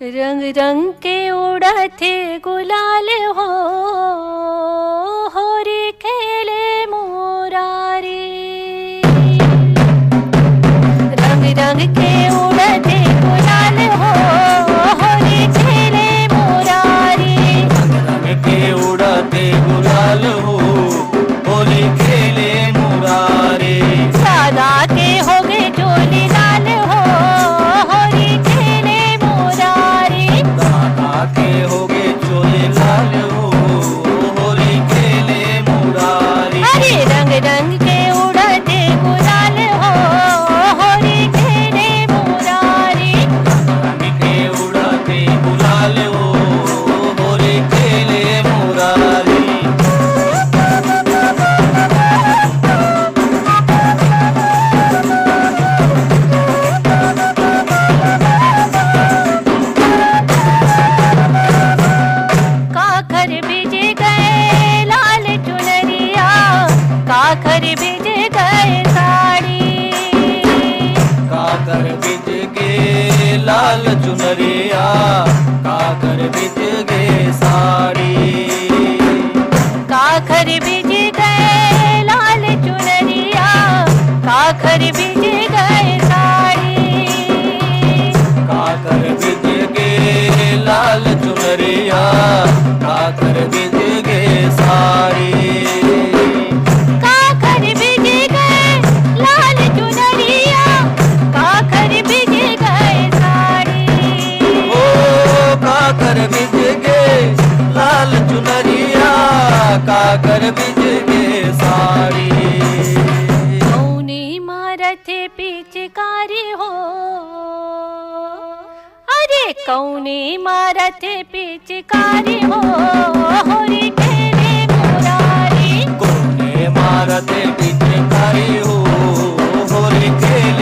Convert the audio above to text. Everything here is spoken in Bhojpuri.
रंग रंग के उड़ते गुलाल हो, होरी खेले मुरारी। रंग रंग के उड़ते गुलाल हो, होरी खेले मुरारी। रंग रंग के उड़ते गुलाल हो, होली खेले मुरारी। सादा के हो गए चोली लाल हो, होरी खेले मुरारी। दादा के हो गए चोले लाल हो, होली खेले मुरारी। हरे रंग रंग के उड़ते गुलाल हो, होरी खेले मुरारी। रंग के उड़ते गुलाल हो, होली खेले मुरारी। काखर भिज गए लाल चुनरिया, काखर भिज गए साड़ी। काकर बिज गे लाल चुनरिया, काकर बिज गे साड़ी। काखर भिज गए लाल चुनरिया, काखर भिज गए साड़ी। काकर बिज गे लाल चुनरिया, काकर बिज गे साड़ी। काखर भिज गए लाल चुनरिया, काखर भिज गए साड़ी। ओ काकर बिज गे लाल चुनरिया, काकर बिज गे साड़ी। कौनी मारत पिचकारी हो, अरे कौनी मारत पिचकारी हो, होरी खेले मुरारी। कोने मारते पिचकारी हो, होली खेले